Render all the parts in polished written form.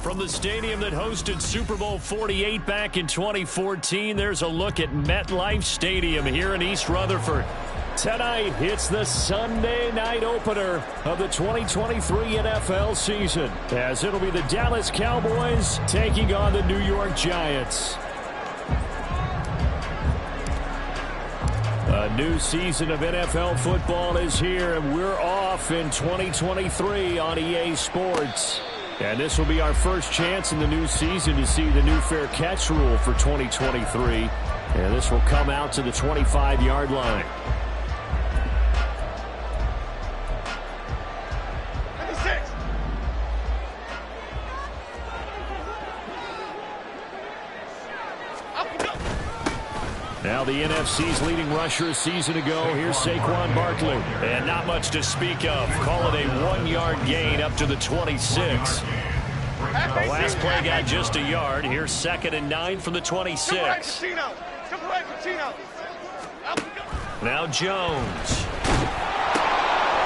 From the stadium that hosted Super Bowl 48 back in 2014, there's a look at MetLife Stadium here in East Rutherford. Tonight, it's the Sunday night opener of the 2023 NFL season, as it'll be the Dallas Cowboys taking on the New York Giants. A new season of NFL football is here, and we're off in 2023 on EA Sports. And this will be our first chance in the new season to see the new fair catch rule for 2023. And this will come out to the 25-yard line. Now the NFC's leading rusher a season ago. Here's Saquon Barkley. And not much to speak of. Call it a 1-yard gain up to the 26. The last play got just a yard. Here's 2nd and 9 from the 26. Now Jones.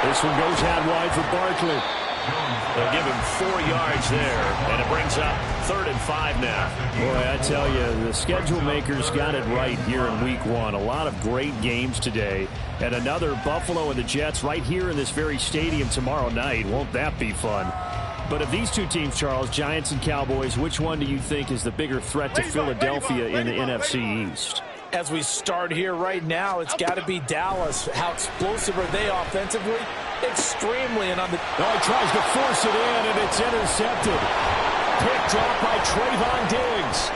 This one goes out wide for Barkley. They'll give him 4 yards there, and it brings up 3rd and 5 now. Boy, I tell you, the schedule makers got it right here in Week 1. A lot of great games today, and another Buffalo and the Jets right here in this very stadium tomorrow night. Won't that be fun? But of these two teams, Charles, Giants and Cowboys, which one do you think is the bigger threat to Philadelphia in the NFC East? As we start here right now, it's got to be Dallas. How explosive are they offensively? Extremely. And on the... Oh, he tries to force it in, and it's intercepted. Pick drop by Trayvon Diggs.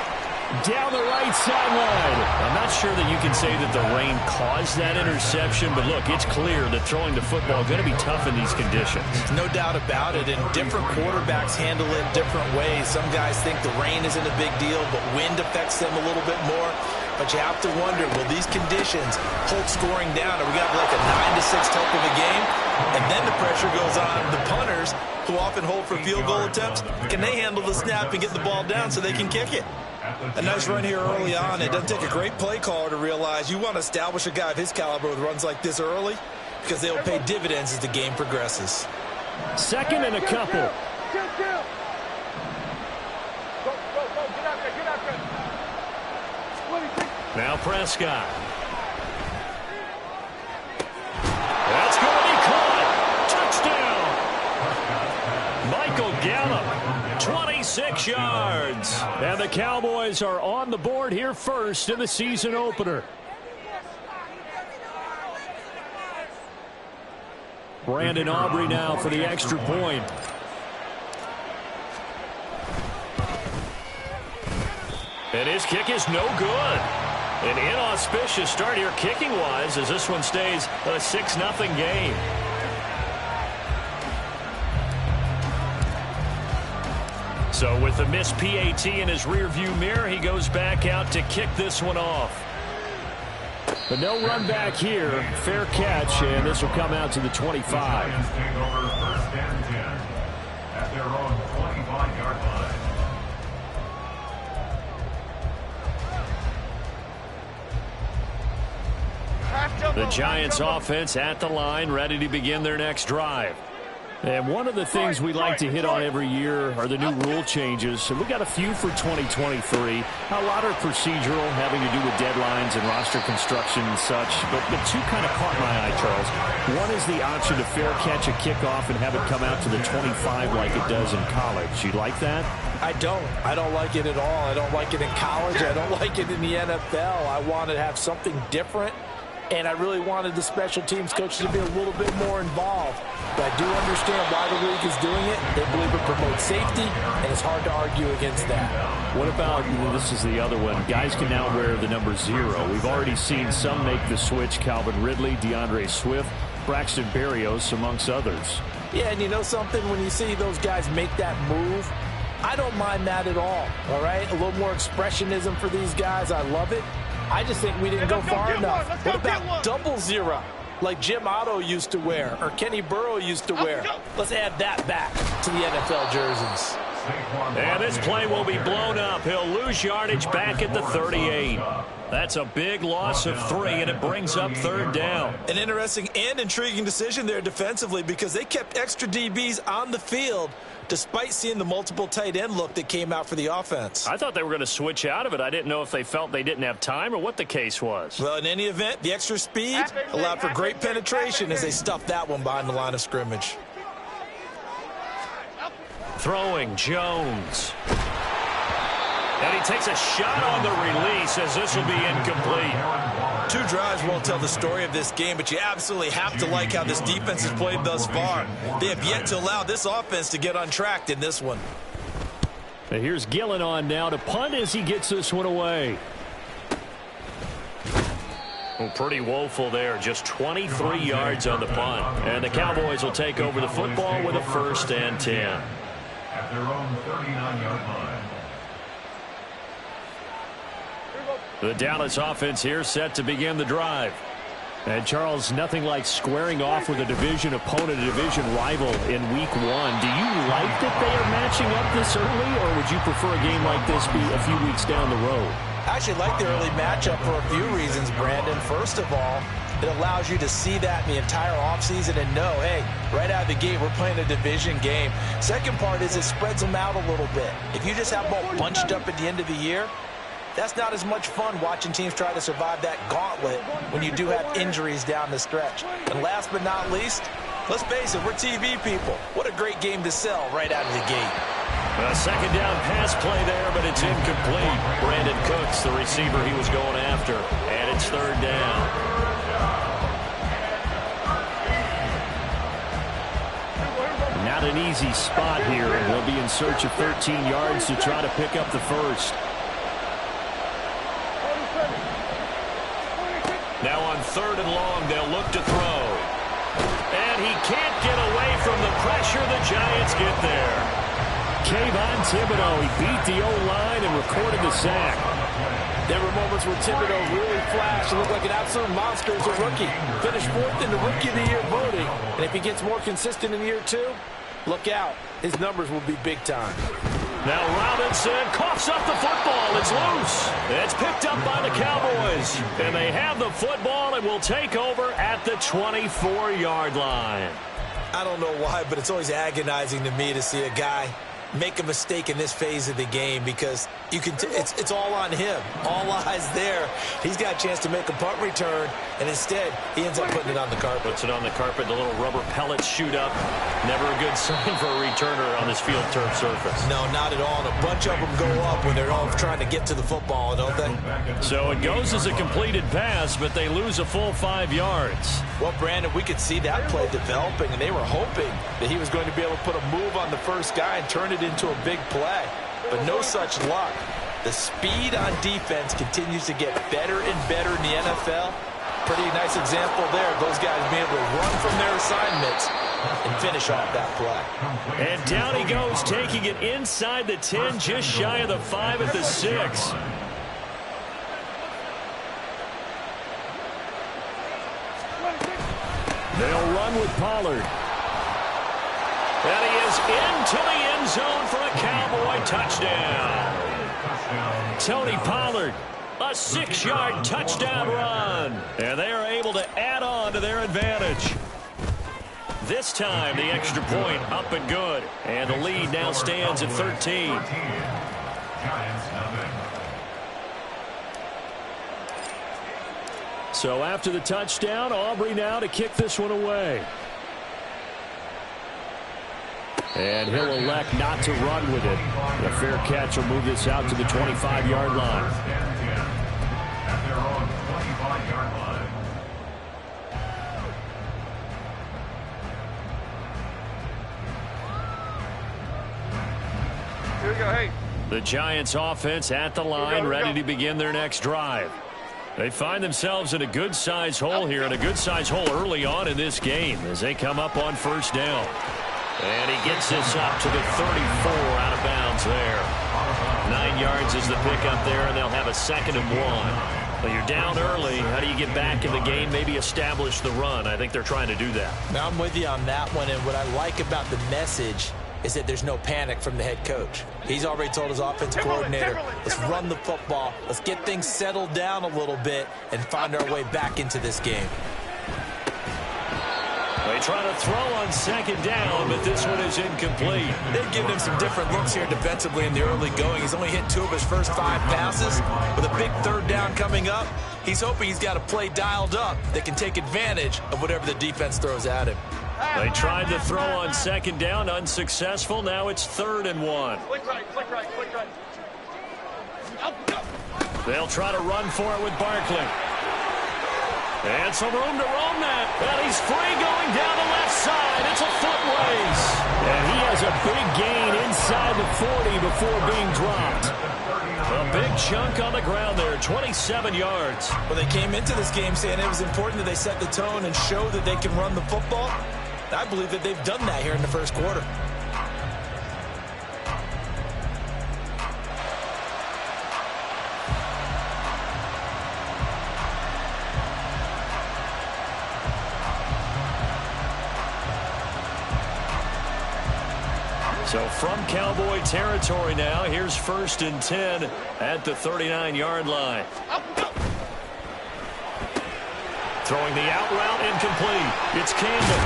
Down the right sideline. I'm not sure that you can say that the rain caused that interception, but look, it's clear that throwing the football is going to be tough in these conditions. No doubt about it, and different quarterbacks handle it different ways. Some guys think the rain isn't a big deal, but wind affects them a little bit more. But you have to wonder, will these conditions hold scoring down? Are we got like a 9-6 type of a game? And then the pressure goes on the punters, who often hold for field goal attempts. Can they handle the snap and get the ball down so they can kick it? A nice run here early on. It doesn't take a great play caller to realize you want to establish a guy of his caliber with runs like this early, because they'll pay dividends as the game progresses. 2nd and a couple. Now Prescott. That's going to be caught. Touchdown. Michael Gallup, 26 yards. And the Cowboys are on the board here first in the season opener. Brandon Aubrey now for the extra point. And his kick is no good. An inauspicious start here kicking-wise as this one stays a 6-0 game. So with the missed PAT in his rearview mirror, he goes back out to kick this one off. But no run back here. Fair catch, and this will come out to the 25. First and 10 at their own 25-yard line. The Giants offense at the line, ready to begin their next drive. And one of the things we like to hit on every year are the new rule changes. And we got a few for 2023. A lot are procedural, having to do with deadlines and roster construction and such. But two kind of caught my eye, Charles. One is the option to fair catch a kickoff and have it come out to the 25 like it does in college. You like that? I don't. I don't like it at all. I don't like it in college. I don't like it in the NFL. I want to have something different. And I really wanted the special teams coach to be a little bit more involved. But I do understand why the league is doing it. They believe it promotes safety, and it's hard to argue against that. What about, this is the other one, guys can now wear the number 0. We've already seen some make the switch, Calvin Ridley, DeAndre Swift, Braxton Berrios, amongst others. Yeah, and you know something? When you see those guys make that move, I don't mind that at all right? A little more expressionism for these guys. I love it. I just think we didn't go far enough. What about double 0, like Jim Otto used to wear or Kenny Burrow used to wear? Let's add that back to the NFL jerseys. And this play will be blown up. He'll lose yardage back at the 38. That's a big loss of 3, and it brings up 3rd down. An interesting and intriguing decision there defensively because they kept extra DBs on the field despite seeing the multiple tight end look that came out for the offense. I thought they were going to switch out of it. I didn't know if they felt they didn't have time or what the case was. Well, in any event, the extra speed allowed for great penetration as they stuffed that one behind the line of scrimmage. Throwing Jones. And he takes a shot on the release as this will be incomplete. 2 drives won't tell the story of this game, but you absolutely have to like how this defense has played thus far. They have yet to allow this offense to get untracked in this one. And here's Gillen on now to punt as he gets this one away. Well, pretty woeful there. Just 23 yards on the punt. And the Cowboys will take over the football with a 1st and 10. At their own 39-yard line. The Dallas offense here set to begin the drive. And, Charles, nothing like squaring off with a division opponent, a division rival in Week 1. Do you like that they are matching up this early, or would you prefer a game like this be a few weeks down the road? I actually like the early matchup for a few reasons, Brandon. First of all, it allows you to see that in the entire offseason and know, hey, right out of the gate, we're playing a division game. Second part is it spreads them out a little bit. If you just have them all bunched up at the end of the year, that's not as much fun watching teams try to survive that gauntlet when you do have injuries down the stretch. And last but not least, let's face it, we're TV people. What a great game to sell right out of the gate. A 2nd down pass play there, but it's incomplete. Brandon Cooks, the receiver he was going after. And it's 3rd down. Not an easy spot here, and they'll be in search of 13 yards to try to pick up the 1st. Now on 3rd and long, they'll look to throw. And he can't get away from the pressure. The Giants get there. Kayvon Thibodeau, he beat the O-line and recorded the sack. There were moments where Thibodeau really flashed and looked like an absolute monster as a rookie. Finished 4th in the Rookie of the Year voting. And if he gets more consistent in year 2, look out. His numbers will be big time. Now Robinson coughs up the football. It's loose. It's picked up by the Cowboys. And they have the football and will take over at the 24-yard line. I don't know why, but it's always agonizing to me to see a guy make a mistake in this phase of the game because you can it's all on him. All eyes there. He's got a chance to make a punt return, and instead he ends up putting it on the carpet. Puts it on the carpet. The little rubber pellets shoot up. Never a good sign for a returner on this field turf surface. No, not at all. And a bunch of them go up when they're all trying to get to the football, don't they? So it goes as a completed pass, but they lose a full 5 yards. Well, Brandon, we could see that play developing, and they were hoping that he was going to be able to put a move on the first guy and turn it into a big play. But no such luck. The speed on defense continues to get better and better in the NFL. Pretty nice example there. Those guys being able to run from their assignments and finish off that play. And down he goes, taking it inside the 10, just shy of the 5 at the 6. They'll run with Pollard. And he is into the end zone for a Cowboy touchdown. Tony Pollard, a 6-yard touchdown run. And they are able to add on to their advantage. This time, the extra point up and good. And the lead now stands at 13. So after the touchdown, Aubrey now to kick this one away. And he'll elect not to run with it. A fair catch will move this out to the 25-yard line. At their own 25-yard line. Here we go, hey. The Giants offense at the line, ready to begin their next drive. They find themselves in a good-sized hole here, and a good-sized hole early on in this game as they come up on first down. And he gets this up to the 34 out of bounds there. 9 yards is the pickup there, and they'll have a 2nd and 1. Well, you're down early. How do you get back in the game, maybe establish the run? I think they're trying to do that. Now I'm with you on that one, and what I like about the message is that there's no panic from the head coach. He's already told his offensive coordinator, let's run the football, let's get things settled down a little bit and find our way back into this game. They try to throw on second down, but this one is incomplete. They've given him some different looks here defensively in the early going. He's only hit 2 of his first 5 passes. With a big third down coming up, he's hoping he's got a play dialed up that can take advantage of whatever the defense throws at him. They tried to throw on second down, unsuccessful. Now it's 3rd and 1. Click right. They'll try to run for it with Barkley. And some room to roam that. And he's free going down the left side. It's a foot race. And he has a big gain inside the 40 before being dropped. A big chunk on the ground there, 27 yards. Well, they came into this game saying it was important that they set the tone and show that they can run the football. I believe that they've done that here in the first quarter. So from Cowboy territory now, here's 1st and 10 at the 39-yard line. Throwing the out route incomplete. It's Campbell.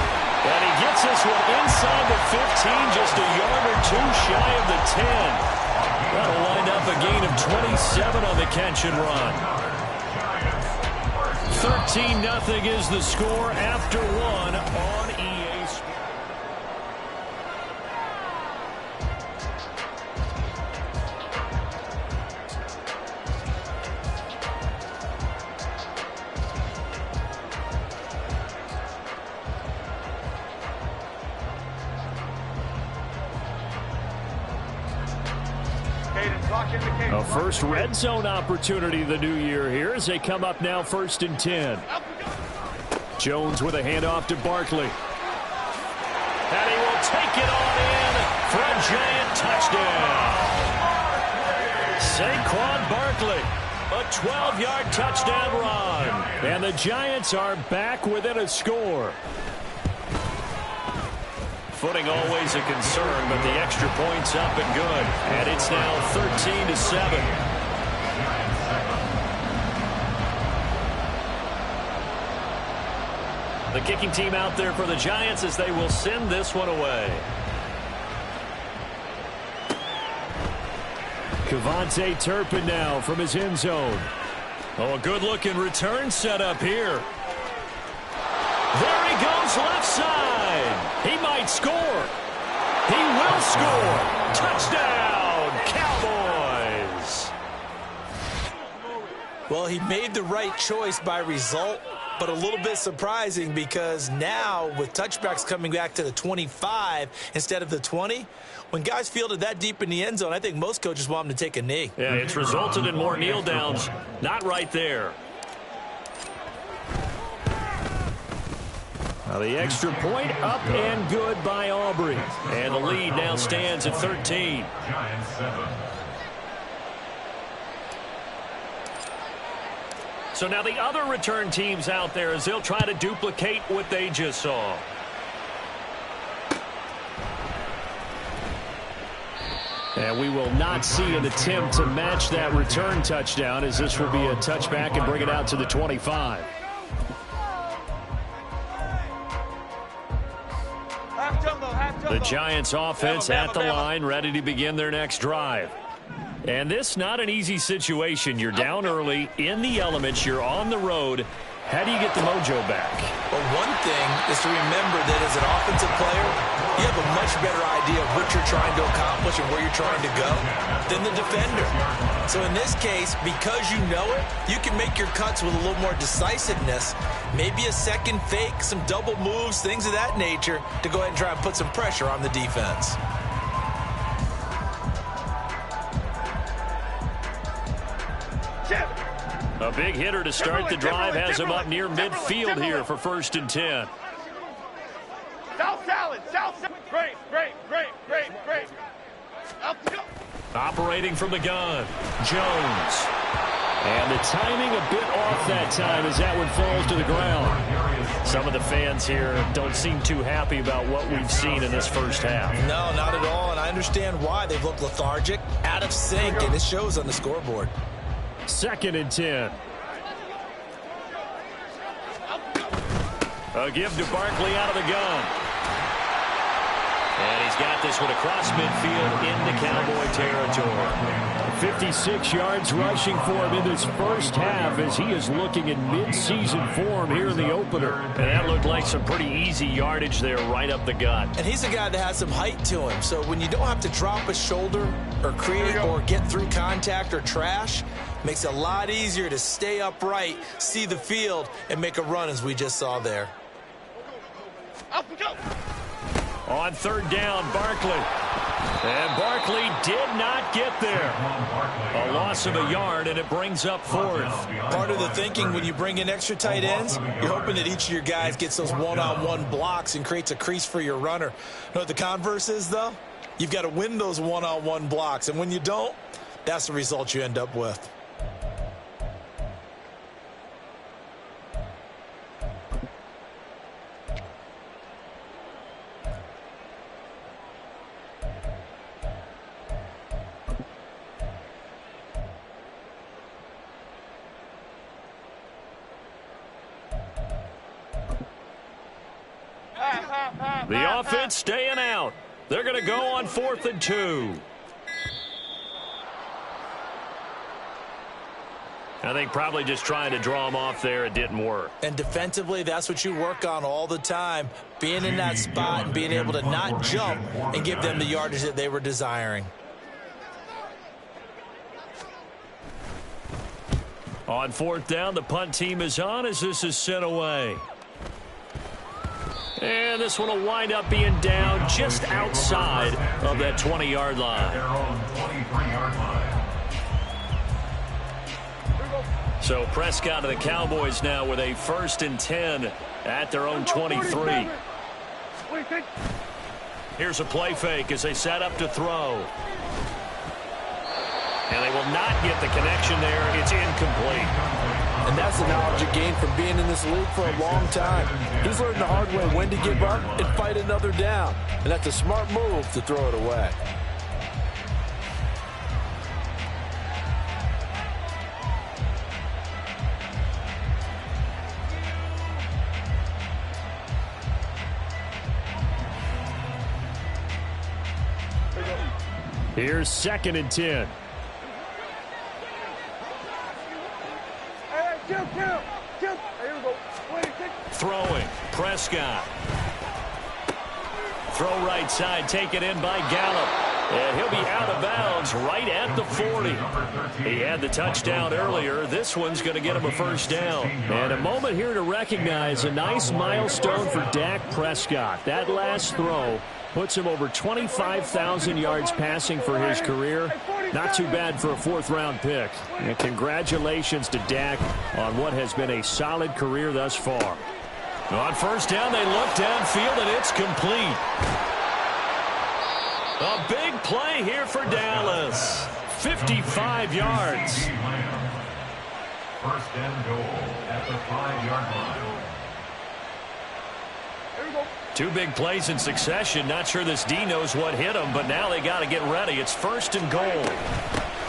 And he gets this one inside the 15, just a yard or 2 shy of the 10. That'll wind up a gain of 27 on the catch and run. 13-0 is the score after 1 on EA Sports. A first red zone opportunity of the new year here as they come up now 1st and 10. Jones with a handoff to Barkley. And he will take it on in for a giant touchdown. Saquon Barkley, a 12-yard touchdown run. And the Giants are back within a score. Footing always a concern, but the extra point's up and good. And it's now 13-7. The kicking team out there for the Giants as they will send this one away. Kevontae Turpin now from his end zone. Oh, a good-looking return set up here. There he goes left side. He might score. He will score. Touchdown, Cowboys. Well, he made the right choice by result, but a little bit surprising because now with touchbacks coming back to the 25 instead of the 20, when guys fielded that deep in the end zone, I think most coaches want them to take a knee. Yeah, it's resulted in more kneel downs. Not right there. Now the extra point up and good by Aubrey. And the lead now stands at 13. So now the other return teams out there as they'll try to duplicate what they just saw. And we will not see an attempt to match that return touchdown as this will be a touchback and bring it out to the 25. The Giants offense at the line, ready to begin their next drive. And this not an easy situation. You're down early, in the elements, you're on the road. How do you get the mojo back? Well, one thing is to remember that as an offensive player, you have a much better idea of what you're trying to accomplish and where you're trying to go than the defender. So in this case, because you know it, you can make your cuts with a little more decisiveness, maybe a second fake, some double moves, things of that nature, to go ahead and try and put some pressure on the defense. A big hitter to start the drive has him up near midfield here for 1st and 10. South salad. Great. Operating from the gun, Jones. And the timing a bit off that time as that one falls to the ground. Some of the fans here don't seem too happy about what we've seen in this first half. No, not at all, and I understand why. They've looked lethargic, out of sync, and it shows on the scoreboard. 2nd and 10. A give to Barkley out of the gun. And he's got this one across midfield into Cowboy territory. 56 yards rushing for him in this first half as he is looking in mid-season form here in the opener. And that looked like some pretty easy yardage there right up the gut. And he's a guy that has some height to him, so when you don't have to drop a shoulder or create or get through contact or trash, makes it a lot easier to stay upright, see the field, and make a run as we just saw there. Up we go. On 3rd down, Barkley. And Barkley did not get there. A loss of a yard, and it brings up 4th. Part of the thinking when you bring in extra tight ends, you're hoping that each of your guys gets those one-on-one blocks and creates a crease for your runner. You know what the converse is, though? You've got to win those one-on-one blocks, and when you don't, that's the result you end up with. The offense staying out. They're going to go on 4th and 2. I think probably just trying to draw him off there. It didn't work. And defensively, that's what you work on all the time. Being in that spot and being able to not jump and give them the yardage that they were desiring. On 4th down, the punt team is on as this is sent away. And this one will wind up being down just outside of that 20-yard line. So Prescott of the Cowboys now with a 1st and 10 at their own 23. Here's a play fake as they set up to throw. And they will not get the connection there. It's incomplete. And that's the knowledge you gain from being in this league for a long time. He's learned the hard way when to give up and fight another down. And that's a smart move to throw it away. Here's 2nd and 10. Throwing, Prescott. Throw right side, taken in by Gallup. And he'll be out of bounds right at the 40. He had the touchdown earlier. This one's going to get him a 1st down. And a moment here to recognize a nice milestone for Dak Prescott. That last throw puts him over 25,000 yards passing for his career. Not too bad for a 4th-round pick. And congratulations to Dak on what has been a solid career thus far. On 1st down, they look downfield, and it's complete. A big play here for Dallas. 55 yards. 1st and goal at the 5-yard line. 2 big plays in succession. Not sure this D knows what hit him, but now they got to get ready. It's 1st and goal.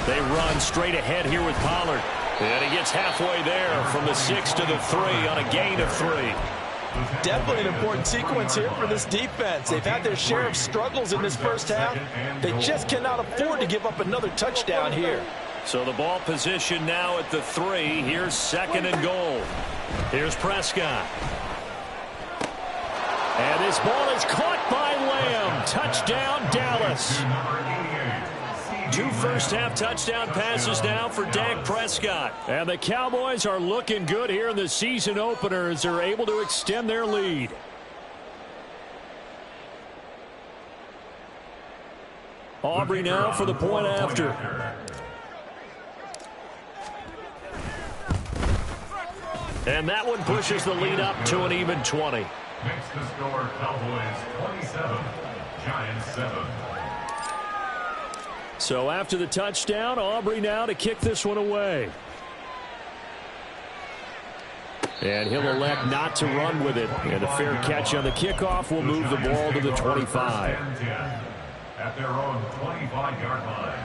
They run straight ahead here with Pollard. And he gets halfway there from the 6 to the 3 on a gain of 3. Definitely an important sequence here for this defense. They've had their share of struggles in this first half. They just cannot afford to give up another touchdown here. So the ball position now at the 3. Here's 2nd and goal. Here's Prescott. And this ball is caught by Lamb. Touchdown, Dallas. 2 first-half touchdown passes now for Dak Prescott. And the Cowboys are looking good here in the season opener as they're able to extend their lead. Aubrey now for the point after. And that one pushes the lead up to an even 20. Makes the score Cowboys 27, Giants 7. So after the touchdown, Aubrey now to kick this one away. And he'll elect not to run with it. And a fair catch on the kickoff will move the ball to the 25. At their own 25-yard line.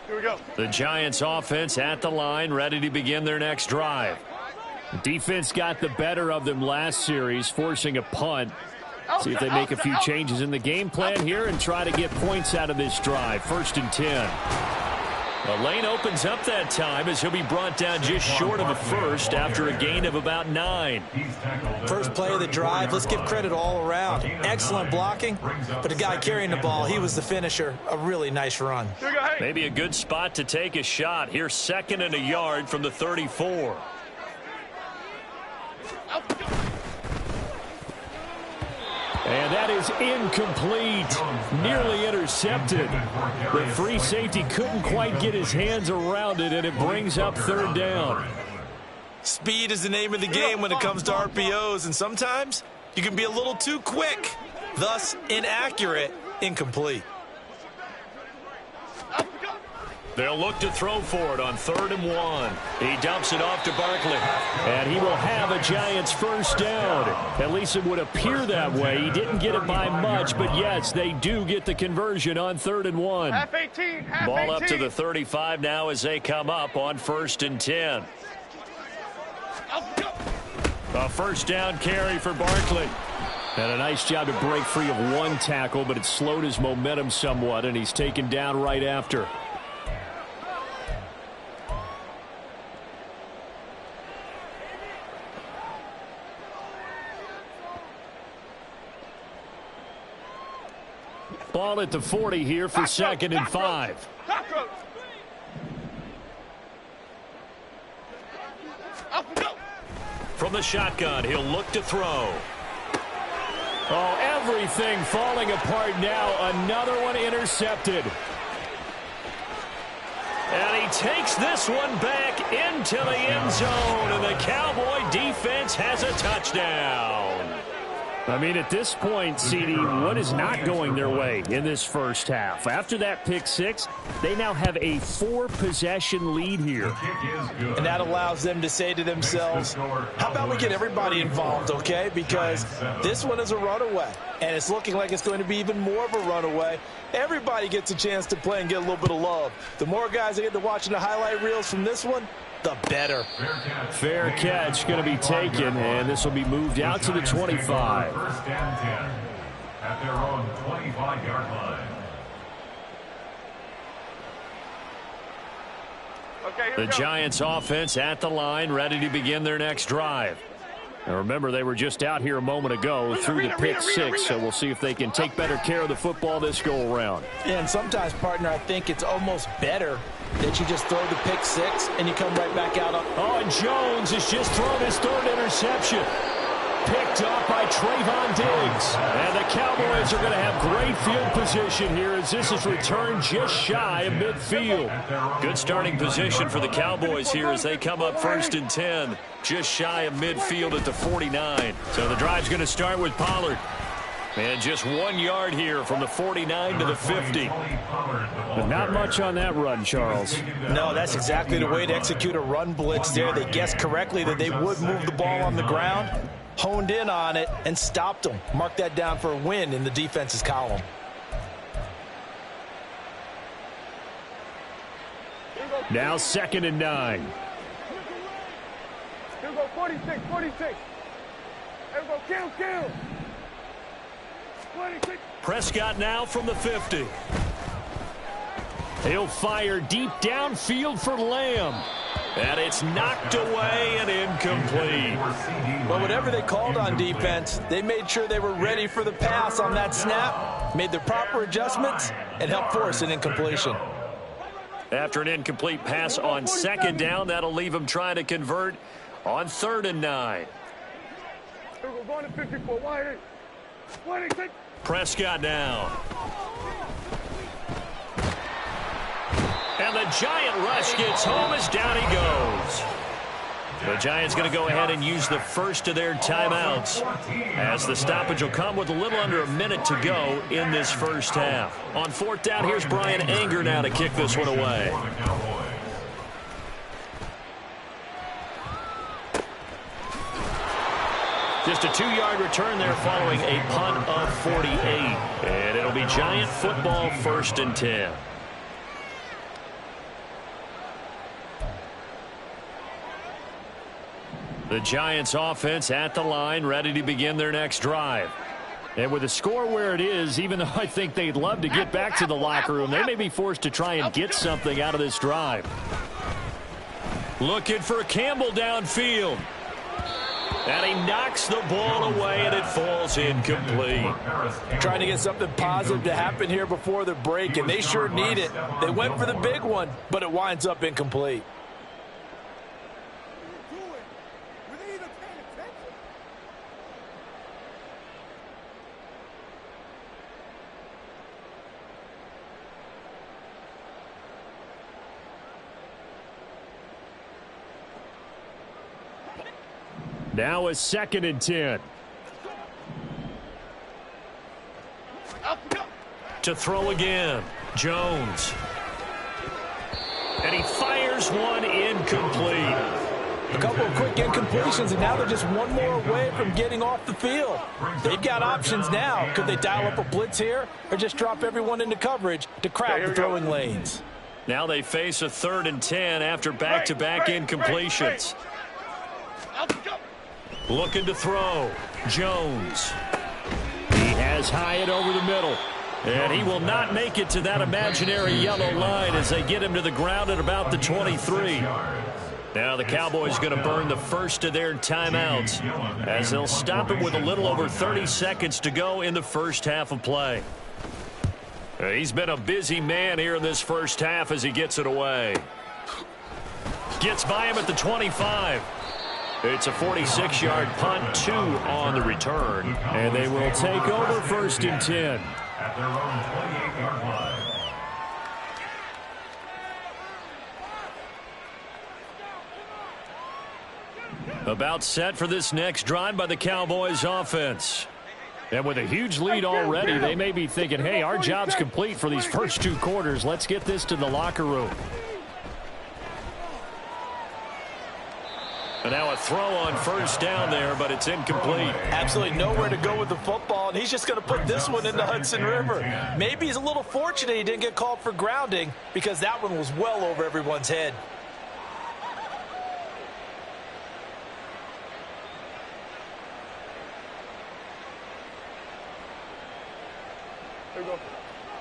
Here we go. The Giants offense at the line, ready to begin their next drive. Defense got the better of them last series, forcing a punt. See if they make a few changes in the game plan here and try to get points out of this drive. 1st and 10. The lane opens up that time as he'll be brought down just short of a first after a gain of about 9. First play of the drive, let's give credit all around. Excellent blocking, but the guy carrying the ball, he was the finisher. A really nice run. Maybe a good spot to take a shot. Here's 2nd and a yard from the 34. And that is incomplete. Nearly intercepted. The free safety couldn't quite get his hands around it, and it brings up 3rd down. Speed is the name of the game when it comes to RPOs, and sometimes you can be a little too quick, thus inaccurate, incomplete. They'll look to throw for it on 3rd and 1. He dumps it off to Barkley. And he will have a Giants first down. At least it would appear that way. He didn't get it by much, but yes, they do get the conversion on 3rd and 1. Half 18, half Ball 18. up to the 35 now as they come up on 1st and 10. A first down carry for Barkley. And a nice job to break free of one tackle, but it slowed his momentum somewhat, and he's taken down right after. Ball at the 40 here for 2nd and 5. From the shotgun, he'll look to throw. Oh, everything falling apart now. Another one intercepted. And he takes this one back into the end zone, and the Cowboy defense has a touchdown. I mean, at this point, CD, what is not going their way in this first half? After that pick 6, they now have a 4-possession lead here. And that allows them to say to themselves, how about we get everybody involved, okay? Because this one is a runaway, and it's looking like it's going to be even more of a runaway. Everybody gets a chance to play and get a little bit of love. The more guys that get to watching the highlight reels from this one, the better. Fair catch going to be taken, and this will be moved out to the 25. 1st and 10 at their own 25-yard line. The Giants offense at the line, ready to begin their next drive. Now remember, they were just out here a moment ago through the pick 6, so we'll see if they can take better care of the football this go around. Yeah, and sometimes, partner, I think it's almost better that you just throw the pick 6 and you come right back out. Oh, and Jones has just thrown his 3rd interception. Picked up by Trayvon Diggs. And the Cowboys are going to have great field position here as this is returned just shy of midfield. Good starting position for the Cowboys here as they come up 1st and 10, just shy of midfield at the 49. So the drive's going to start with Pollard. And just 1 yard here from the 49 to the 50. But not much on that run, Charles. No, that's exactly the way to execute a run blitz there. They guessed correctly that they would move the ball on the ground, honed in on it, and stopped them. Mark that down for a win in the defense's column. Now 2nd and 9. Here we go, 46, 46. Here we go, kill. 26. Prescott now from the 50. He'll fire deep downfield for Lamb. And it's knocked away and incomplete. But whatever they called on defense, they made sure they were ready for the pass on that snap, made the proper adjustments, and helped force an incompletion. After an incomplete pass on 2nd down, that'll leave him trying to convert on 3rd and 9. Here we go, going to 54, 186. Prescott now. And the giant rush gets home as down he goes. The Giants going to go ahead and use the first of their timeouts, as the stoppage will come with a little under a minute to go in this first half. On fourth down, here's Brian Anger now to kick this one away. Just a 2-yard return there following a punt of 48. And it'll be Giant football, 1st and 10. The Giants offense at the line, ready to begin their next drive. And with the score where it is, even though I think they'd love to get back to the locker room, they may be forced to try and get something out of this drive. Looking for Campbell downfield. And he knocks the ball away, and it falls incomplete. Trying to get something positive to happen here before the break, and they sure need it. They went for the big one, but it winds up incomplete. Now a 2nd and 10. To throw again, Jones. And he fires one incomplete. A couple of quick incompletions, and now they're just one more away from getting off the field. They've got options now. Could they dial up a blitz here or just drop everyone into coverage to crowd the throwing lanes? Now they face a 3rd and 10 after back-to-back incompletions. Looking to throw, Jones. He has Hyatt over the middle. And he will not make it to that imaginary yellow line as they get him to the ground at about the 23. Now the Cowboys going to burn the first of their timeouts as they'll stop it with a little over 30 seconds to go in the first half of play. He's been a busy man here in this first half as he gets it away. Gets by him at the 25. It's a 46-yard punt, 2 on the return. And they will take over 1st and 10. At their own 28-yard line. About set for this next drive by the Cowboys offense. And with a huge lead already, they may be thinking, hey, our job's complete for these first 2 quarters. Let's get this to the locker room. And now a throw on 1st down there, but it's incomplete. Absolutely nowhere to go with the football, and he's just going to put this one in the Hudson River. Maybe he's a little fortunate he didn't get called for grounding because that one was well over everyone's head.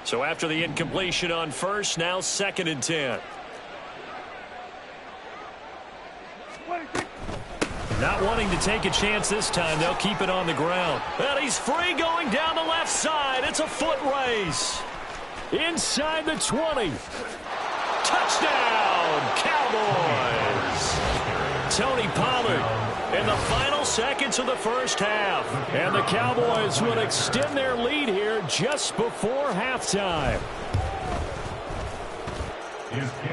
So after the incompletion on 1st, now 2nd and 10. Not wanting to take a chance this time, they'll keep it on the ground. And he's free going down the left side. It's a foot race. Inside the 20. Touchdown, Cowboys. Tony Pollard in the final seconds of the first half. And the Cowboys would extend their lead here just before halftime.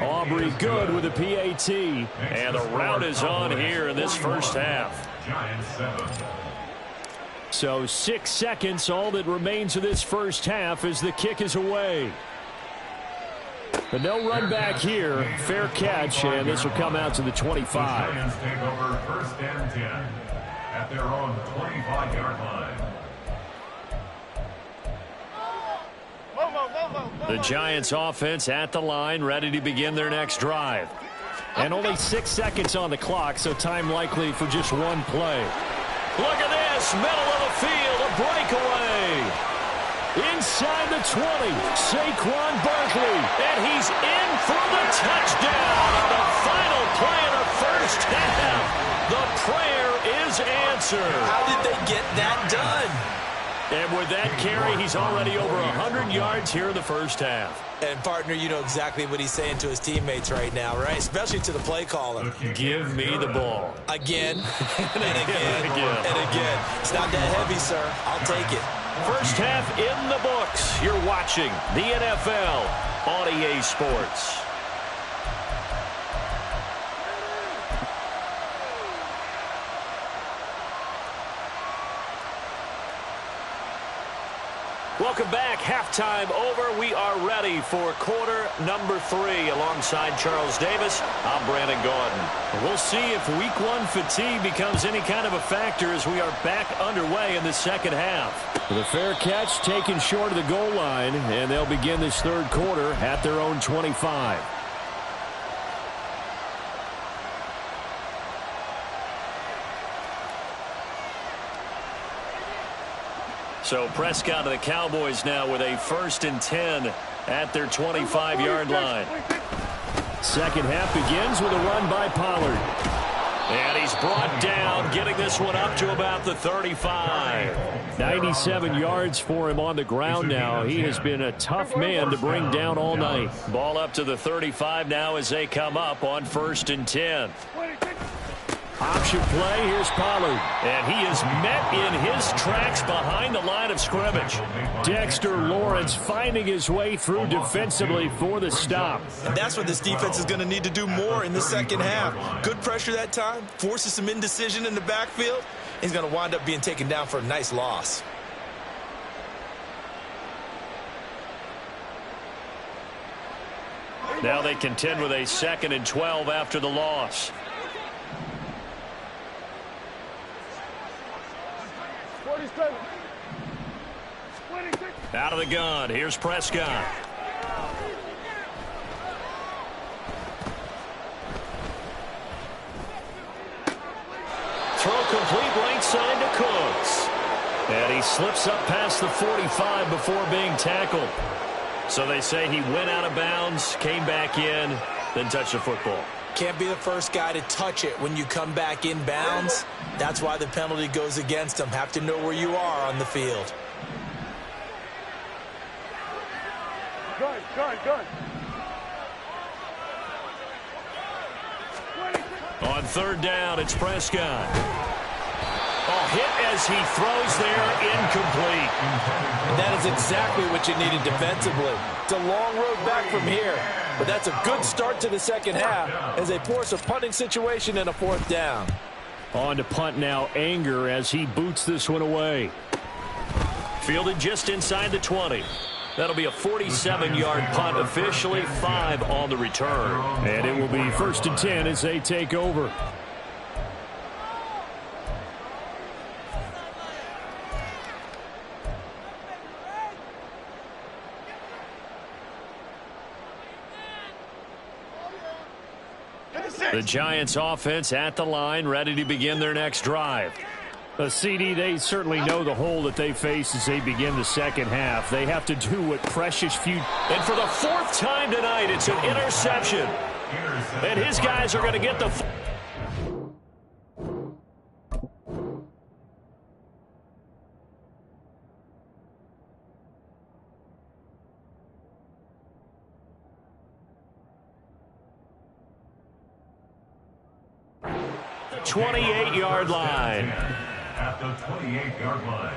Aubrey good with a PAT. And the route is on here in this first half. So 6 seconds, all that remains of this first half as the kick is away. But no run back here. Fair catch, and this will come out to the 25. Giants take over 1st and 10 at their own 25-yard line. The Giants offense at the line, ready to begin their next drive. And only 6 seconds on the clock, so time likely for just one play. Look at this, middle of the field, a breakaway. Inside the 20, Saquon Barkley, and he's in for the touchdown on the final play of the first half. The prayer is answered. How did they get that done? And with that carry, he's already over 100 yards here in the first half. And, partner, you know exactly what he's saying to his teammates right now, right? Especially to the play caller. Give me the ball. Again, and again, and again. It's not that heavy, sir. I'll take it. First half in the books. You're watching the NFL on EA Sports. halftime over. We are ready for quarter number 3. Alongside Charles Davis, I'm Brandon Gaudin. We'll see if week 1 fatigue becomes any kind of a factor as we are back underway in the second half. The fair catch taken short of the goal line, and they'll begin this third quarter at their own 25. So Prescott of the Cowboys now with a 1st and 10 at their 25-yard line. Second half begins with a run by Pollard. And he's brought down, getting this one up to about the 35. 97 yards for him on the ground now. He has been a tough man to bring down all night. Ball up to the 35 now as they come up on 1st and 10. Option play, here's Pollard. And he is met in his tracks behind the line of scrimmage. Dexter Lawrence finding his way through defensively for the stop. And that's what this defense is going to need to do more in the second half. Good pressure that time, forces some indecision in the backfield. He's going to wind up being taken down for a nice loss. Now they contend with a 2nd and 12 after the loss. Out of the gun. Here's Prescott. Throw complete right side to Cooks. And he slips up past the 45 before being tackled. So they say he went out of bounds, came back in, then touched the football. Can't be the first guy to touch it when you come back in bounds. That's why the penalty goes against him. Have to know where you are on the field. Gun. On 3rd down, it's Prescott. Hit as he throws there, incomplete. And that is exactly what you needed defensively. It's a long road back from here, but that's a good start to the second half as they force a punting situation and a 4th down. On to punt now, Anger as he boots this one away. Fielded just inside the 20. That'll be a 47-yard punt, officially 5 on the return. And it will be 1st and 10 as they take over. The Giants offense at the line, ready to begin their next drive. CD, they certainly know the hole that they face as they begin the second half. They have to do what precious few. And for the 4th time tonight, it's an interception. And his guys are going to get the. The 28-yard line. At the 28-yard line.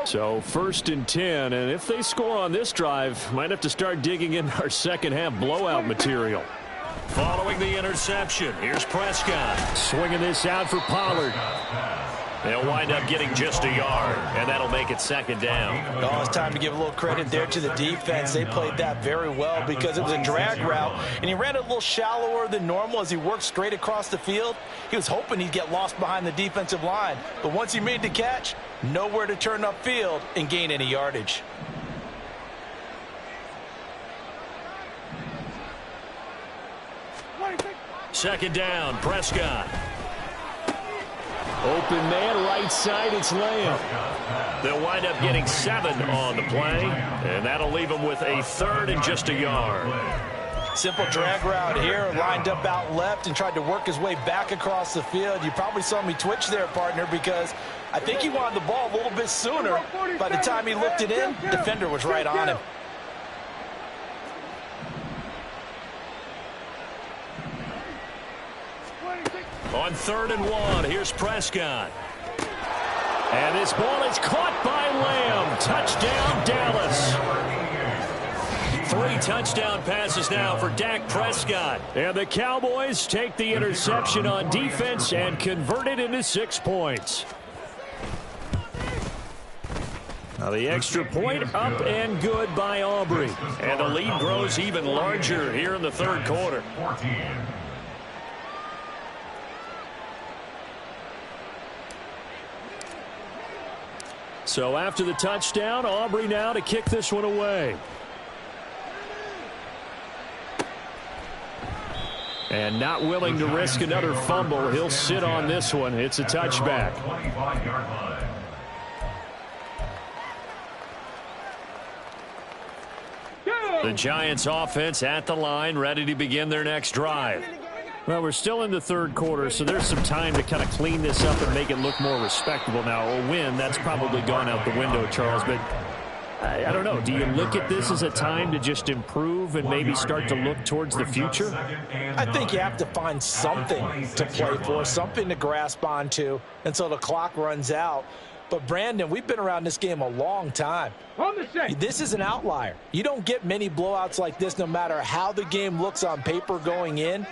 So 1st and 10, and if they score on this drive, might have to start digging in our second half blowout material. Following the interception, here's Prescott. Swinging this out for Pollard. They'll wind up getting just a yard, and that'll make it 2nd down. Oh, it's time to give a little credit there to the defense. They played that very well because it was a drag route, and he ran it a little shallower than normal as he worked straight across the field. He was hoping he'd get lost behind the defensive line, but once he made the catch, nowhere to turn upfield and gain any yardage. Second down, Prescott. Open man, right side, it's Lamb. They'll wind up getting 7 on the play, and that'll leave them with a 3rd and just a yard. Simple drag route here, lined up out left and tried to work his way back across the field. You probably saw me twitch there, partner, because I think he wanted the ball a little bit sooner. By the time he looked it in, defender was right on him. On 3rd and 1, here's Prescott. And this ball is caught by Lamb. Touchdown, Dallas. 3 touchdown passes now for Dak Prescott. And the Cowboys take the interception on defense and convert it into 6 points. Now the extra point up and good by Aubrey. And the lead grows even larger here in the third quarter. 14. So after the touchdown, Aubrey now to kick this one away. And not willing to risk another fumble. He'll sit on this one. It's a touchback. 25-yard line. The Giants offense at the line, ready to begin their next drive. Well, we're still in the third quarter, so there's some time to kind of clean this up and make it look more respectable. Now, a win, that's probably gone out the window, Charles, but I don't know. Do you look at this as a time to just improve and maybe start to look towards the future? I think you have to find something to play for, something to grasp onto until the clock runs out. But, Brandon, we've been around this game a long time. This is an outlier. You don't get many blowouts like this no matter how the game looks on paper going in.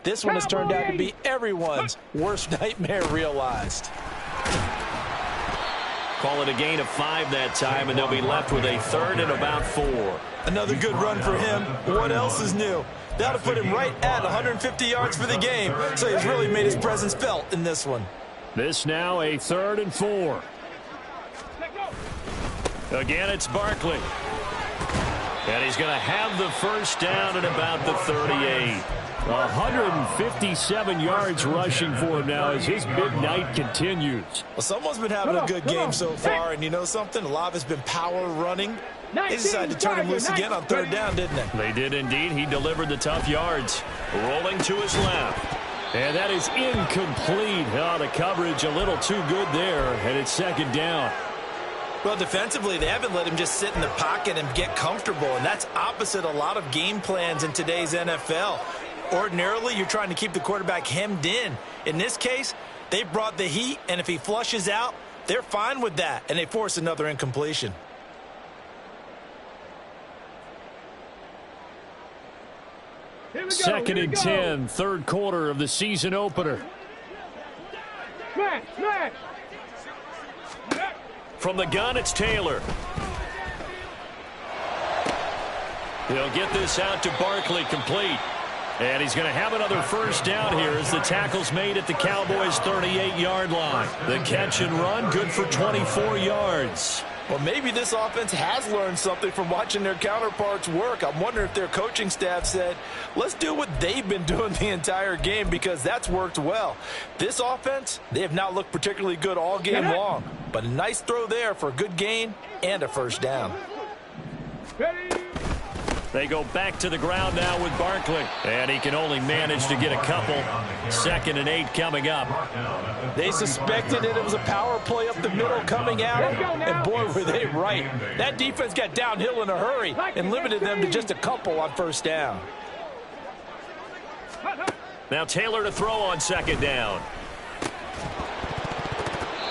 This one has turned out to be everyone's worst nightmare realized. Call it a gain of 5 that time, and they'll be left with a 3rd and about 4. Another good run for him. What else is new? That'll put him right at 150 yards for the game, so he's really made his presence felt in this one. This now a 3rd and 4. Again, it's Barkley. And he's going to have the first down at about the 38. 157 yards rushing for him now as his big night continues. Well, someone's been having a good game so far, and you know something? A lot of it's been power running. They decided to turn him loose again on 3rd down, didn't they? They did indeed. He delivered the tough yards. Rolling to his left. And that is incomplete. Oh, the coverage a little too good there, and it's 2nd down. Well, defensively, they haven't let him just sit in the pocket and get comfortable, and that's opposite a lot of game plans in today's NFL. Ordinarily, you're trying to keep the quarterback hemmed in. In this case, they brought the heat, and if he flushes out, they're fine with that, and they force another incompletion. Second and 10, third quarter of the season opener. Smash, smash. From the gun, it's Taylor. He'll get this out to Barkley, complete. And he's going to have another first down here as the tackle's made at the Cowboys' 38-yard line. The catch and run, good for 24 yards. Well, maybe this offense has learned something from watching their counterparts work. I'm wondering if their coaching staff said, let's do what they've been doing the entire game, because that's worked well. This offense, they have not looked particularly good all game long. But a nice throw there for a good gain and a first down. They go back to the ground now with Barkley. And he can only manage to get a couple. 2nd and 8 coming up. They suspected it was a power play up the middle coming out, and boy, were they right. That defense got downhill in a hurry and limited them to just a couple on first down. Now Taylor to throw on 2nd down.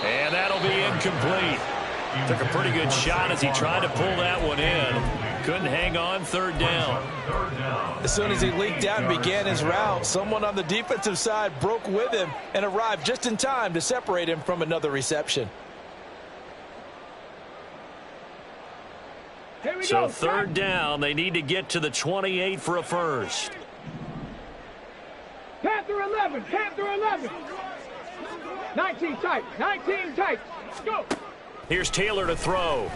And that'll be incomplete. Took a pretty good shot as he tried to pull that one in. Couldn't hang on, 3rd down. As soon as he leaked out and began his route, someone on the defensive side broke with him and arrived just in time to separate him from another reception. So 3rd down, they need to get to the 28 for a first. Panther 11, Panther 11. 19 tight, 19 tight. Go. Here's Taylor to throw.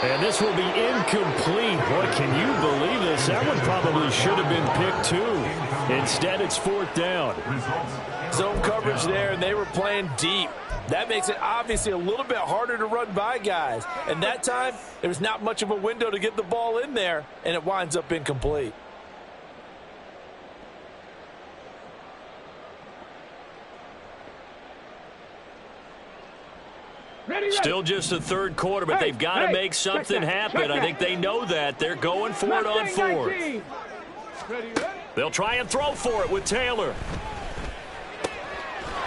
And this will be incomplete. Boy, can you believe this? That one probably should have been picked too. Instead, it's 4th down. Zone coverage there, and they were playing deep. That makes it obviously a little bit harder to run by guys. And that time, there was not much of a window to get the ball in there, and it winds up incomplete. Still just the third quarter, but they've got to make something happen. I think they know that. They're going for it on 4th. They'll try and throw for it with Taylor.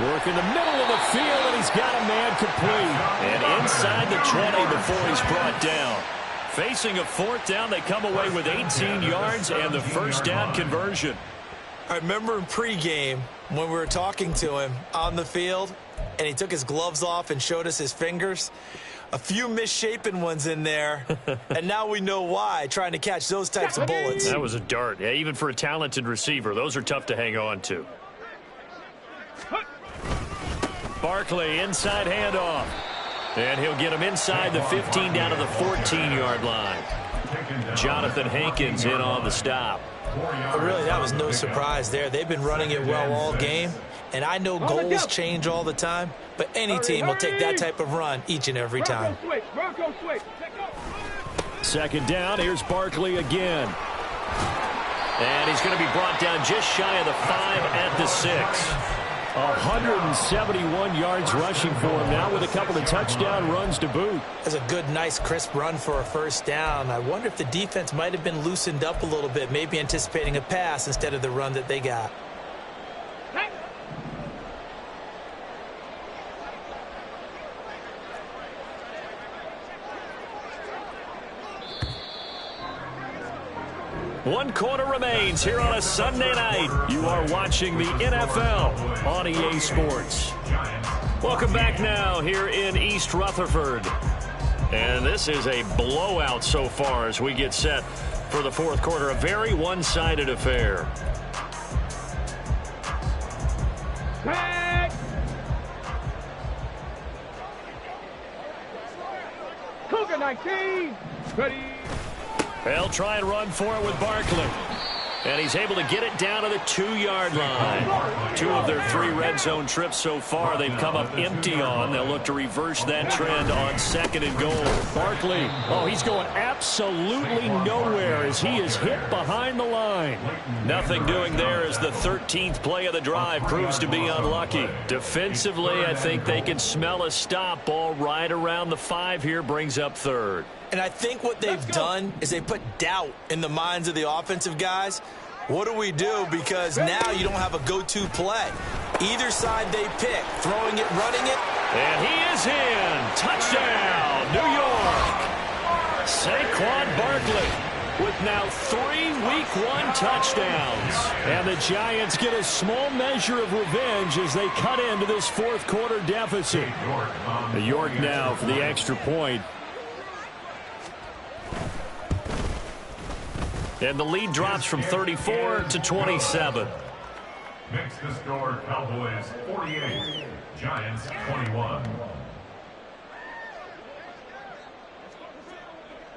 Working the middle of the field, and he's got a man complete. And inside the 20 before he's brought down. Facing a fourth down, they come away with 18 yards and the first down conversion. I remember in pregame when we were talking to him on the field, and he took his gloves off and showed us his fingers. A few misshapen ones in there, and now we know why, trying to catch those types of bullets. That was a dart. Yeah, even for a talented receiver, those are tough to hang on to. Barkley, inside handoff. And he'll get him inside the 15 down to the 14-yard line. Jonathan Hankins in on the stop. But really, that was no surprise there. They've been running it well all game. And I know goals change all the time, but any team will take that type of run each and every time. Second down, here's Barkley again. And he's going to be brought down just shy of the 5 at the 6. 171 yards rushing for him now with a couple of touchdown runs to boot. That's a good, nice, crisp run for a first down. I wonder if the defense might have been loosened up a little bit, maybe anticipating a pass instead of the run that they got. One quarter remains here on a Sunday night. You are watching the NFL on EA Sports. Welcome back now here in East Rutherford. And this is a blowout so far as we get set for the fourth quarter. A very one-sided affair. Cougar 19. Ready. They'll try and run for it with Barkley. And he's able to get it down to the 2-yard line. 2 of their 3 red zone trips so far they've come up empty on. They'll look to reverse that trend on 2nd and goal. Barkley, oh, he's going absolutely nowhere as he is hit behind the line. Nothing doing there as the 13th play of the drive proves to be unlucky. Defensively, I think they can smell a stop. Ball right around the 5 here, brings up 3rd. And I think what they've done is they put doubt in the minds of the offensive guys. What do we do? Because now you don't have a go-to play. Either side they pick, throwing it, running it. And he is in. Touchdown, New York. Saquon Barkley with now 3 Week 1 touchdowns. And the Giants get a small measure of revenge as they cut into this fourth quarter deficit. York now for the extra point. And the lead drops from 34 to 27. Makes the score Cowboys 48, Giants 21.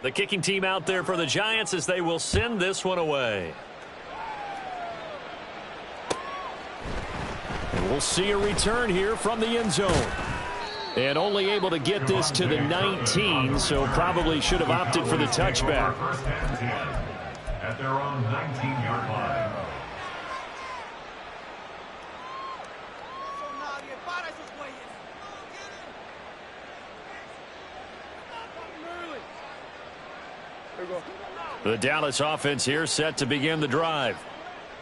The kicking team out there for the Giants as they will send this one away. And we'll see a return here from the end zone. And only able to get this to the 19, so probably should have opted for the touchback. At their own 19-yard line. The Dallas offense here set to begin the drive.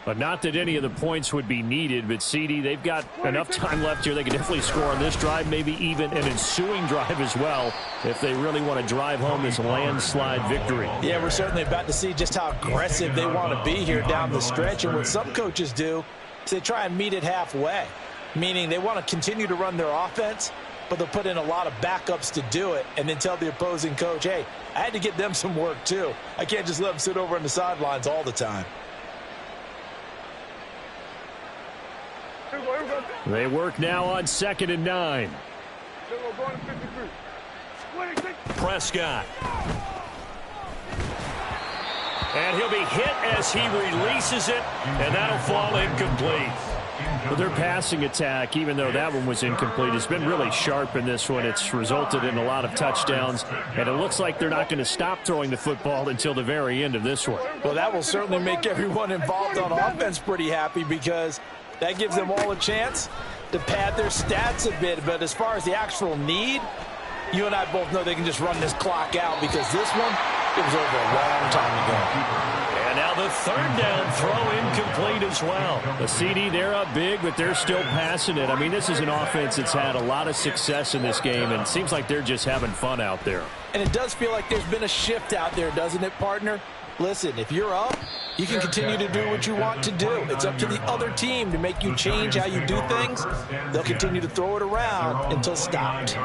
But not that any of the points would be needed, but CD, they've got enough time left here. They can definitely score on this drive, maybe even an ensuing drive as well, if they really want to drive home this landslide victory. Yeah, we're certainly about to see just how aggressive they want to be here down the stretch. And what some coaches do is they try and meet it halfway, meaning they want to continue to run their offense, but they'll put in a lot of backups to do it and then tell the opposing coach, hey, I had to get them some work too. I can't just let them sit over on the sidelines all the time. They work now on 2nd and 9. Prescott. And he'll be hit as he releases it, and that'll fall incomplete. But their passing attack, even though that one was incomplete, has been really sharp in this one. It's resulted in a lot of touchdowns, and it looks like they're not going to stop throwing the football until the very end of this one. Well, that will certainly make everyone involved on offense pretty happy because that gives them all a chance to pad their stats a bit. But as far as the actual need, you and I both know they can just run this clock out because this one, it was over a long time ago. And now the third down throw incomplete as well. The CD, they're up big, but they're still passing it. I mean, this is an offense that's had a lot of success in this game, and it seems like they're just having fun out there. And it does feel like there's been a shift out there, doesn't it, partner? Listen, if you're up, you can continue to do what you want to do. It's up to the other team to make you change how you do things. They'll continue to throw it around until stopped.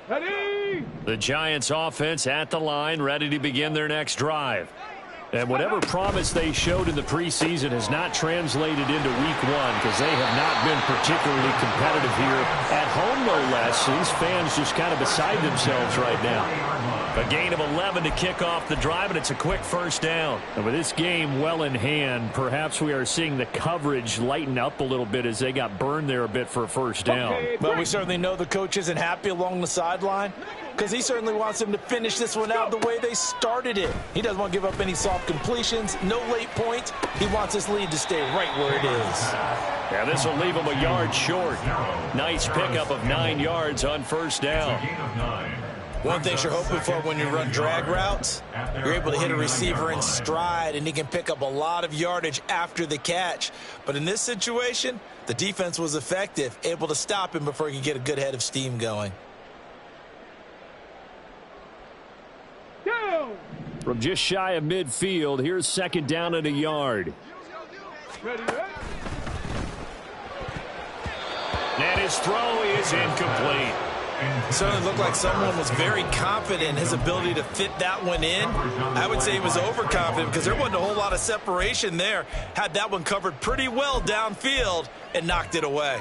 Ready? The Giants offense at the line, ready to begin their next drive. And whatever promise they showed in the preseason has not translated into week one because they have not been particularly competitive here at home, no less. These fans just kind of beside themselves right now. A gain of 11 to kick off the drive, and it's a quick first down. And with this game well in hand, perhaps we are seeing the coverage lighten up a little bit as they got burned there a bit for a first down. But we certainly know the coach isn't happy along the sideline because he certainly wants them to finish this one out the way they started it. He doesn't want to give up any soft completions, no late points. He wants this lead to stay right where it is. Yeah, this will leave him a yard short. Nice pickup of 9 yards on first down. One thing you're hoping for when you run drag routes, you're able to hit a receiver in stride, and he can pick up a lot of yardage after the catch. But in this situation, the defense was effective, able to stop him before he could get a good head of steam going. From just shy of midfield, here's second down and a yard. And his throw is incomplete. It certainly looked like someone was very confident in his ability to fit that one in. I would say he was overconfident because there wasn't a whole lot of separation there. Had that one covered pretty well downfield and knocked it away.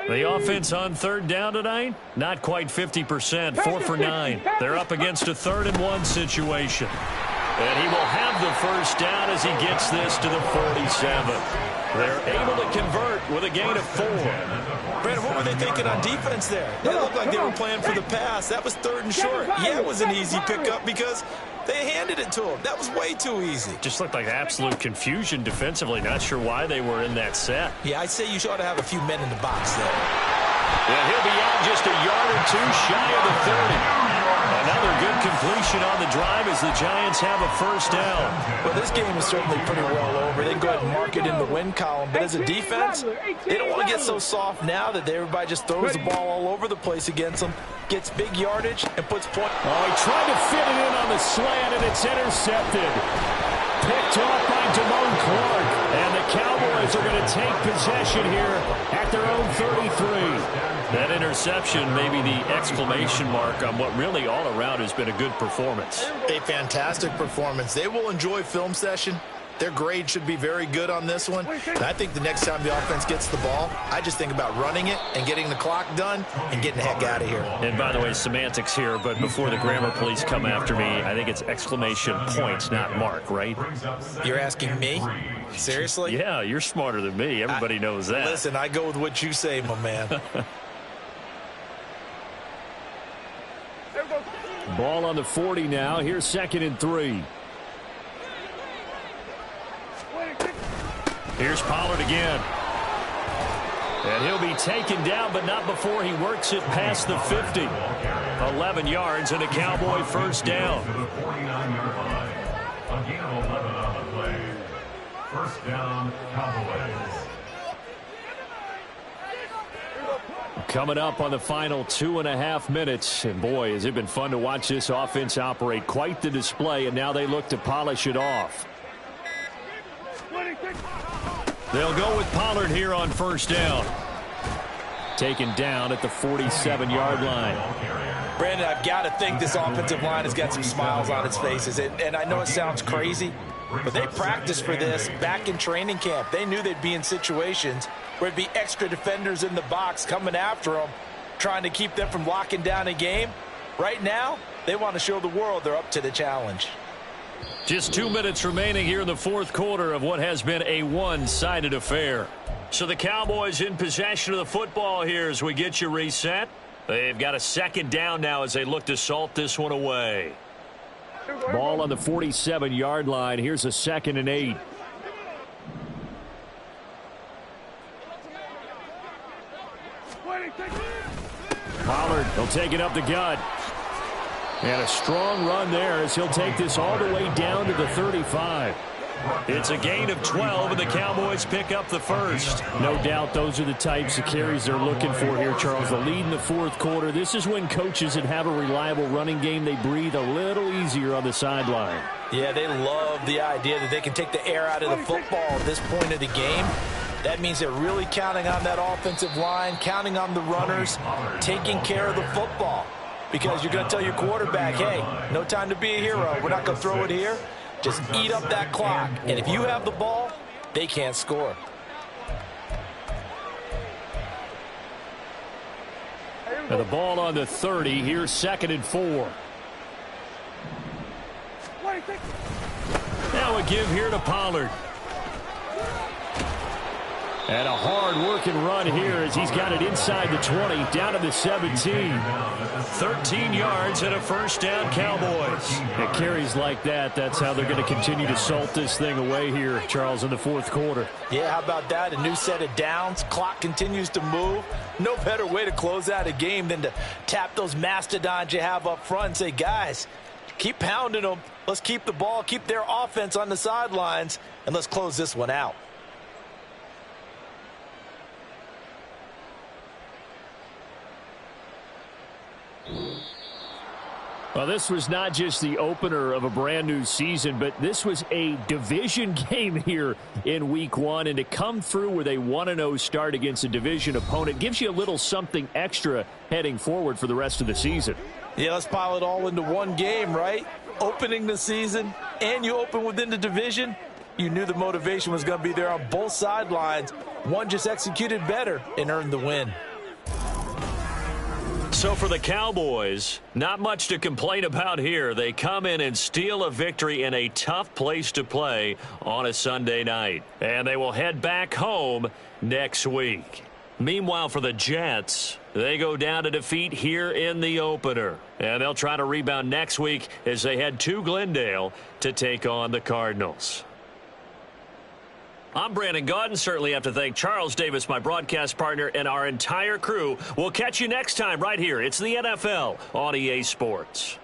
The offense on third down tonight, not quite 50%, 4 for 9. They're up against a 3rd-and-1 situation. And he will have the first down as he gets this to the 47. They're able to convert with a gain of 4. Brandon, what were they thinking on defense there? They looked like they were playing for the pass. That was 3rd and short. Yeah, it was an easy pickup because they handed it to him. That was way too easy. Just looked like absolute confusion defensively. Not sure why they were in that set. Yeah, I'd say you ought to have a few men in the box there. And he'll be out just a yard or two shy of the 30. Another good completion on the drive as the Giants have a first down. Well, this game is certainly pretty well over. They can go ahead and mark it in the win column. But as a defense, they don't want to get so soft now that everybody just throws the ball all over the place against them, gets big yardage, and puts points. Oh, he tried to fit it in on the slant, and it's intercepted. Picked off by Damone Clark. And the Cowboys are going to take possession here at their own 33. That interception may be the exclamation mark on what really all around has been a good performance. A fantastic performance. They will enjoy film session. Their grade should be very good on this one. And I think the next time the offense gets the ball, I just think about running it and getting the clock done and getting the heck out of here. And by the way, semantics here, but before the grammar police come after me, I think it's exclamation points, not mark, right? You're asking me? Seriously? Yeah, you're smarter than me. Everybody knows that. Listen, I go with what you say, my man. Ball on the 40 now. Here's 2nd and 3. Here's Pollard again. And he'll be taken down, but not before he works it past the 50. 11 yards and a Cowboy first down. 49-yard line. A gain of 11 on the play. First down, Cowboys. Coming up on the final 2.5 minutes. And boy, has it been fun to watch this offense operate. Quite the display, and now they look to polish it off. They'll go with Pollard here on first down. Taken down at the 47-yard line. Brandon, I've got to think this offensive line has got some smiles on its faces. And I know it sounds crazy, but they practiced for this back in training camp. They knew they'd be in situations where it'd be extra defenders in the box coming after them, trying to keep them from locking down a game. Right now, they want to show the world they're up to the challenge. Just 2 minutes remaining here in the fourth quarter of what has been a one-sided affair. So the Cowboys in possession of the football here as we get you reset. They've got a second down now as they look to salt this one away. Ball on the 47-yard line. Here's a 2nd and 8. Pollard, he'll take it up the gut. And a strong run there as he'll take this all the way down to the 35. It's a gain of 12, and the Cowboys pick up the first. No doubt those are the types of carries they're looking for here, Charles. The lead in the 4th quarter. This is when coaches that have a reliable running game, they breathe a little easier on the sideline. Yeah, they love the idea that they can take the air out of the football at this point of the game. That means they're really counting on that offensive line, counting on the runners, taking care of the football. Because you're going to tell your quarterback, hey, no time to be a hero. We're not going to throw it here. Just eat up that clock. And if you have the ball, they can't score. And the ball on the 30. Here's 2nd and 4. Now a give here to Pollard. And a hard-working run here as he's got it inside the 20, down to the 17. 13 yards and a first down, Cowboys. It carries like that. That's how they're going to continue to salt this thing away here, Charles, in the 4th quarter. Yeah, how about that? A new set of downs. Clock continues to move. No better way to close out a game than to tap those mastodons you have up front and say, guys, keep pounding them. Let's keep the ball, keep their offense on the sidelines, and let's close this one out. Well, this was not just the opener of a brand new season, but this was a division game here in week 1. And to come through with a 1-0 start against a division opponent gives you a little something extra heading forward for the rest of the season. Yeah, let's pile it all into one game, right? Opening the season, and you open within the division. You knew the motivation was going to be there on both sidelines. One just executed better and earned the win. So for the Cowboys, not much to complain about here. They come in and steal a victory in a tough place to play on a Sunday night. And they will head back home next week. Meanwhile, for the Jets, they go down to defeat here in the opener. And they'll try to rebound next week as they head to Glendale to take on the Cardinals. I'm Brandon Gaudin. Certainly have to thank Charles Davis, my broadcast partner, and our entire crew. We'll catch you next time right here. It's the NFL on EA Sports.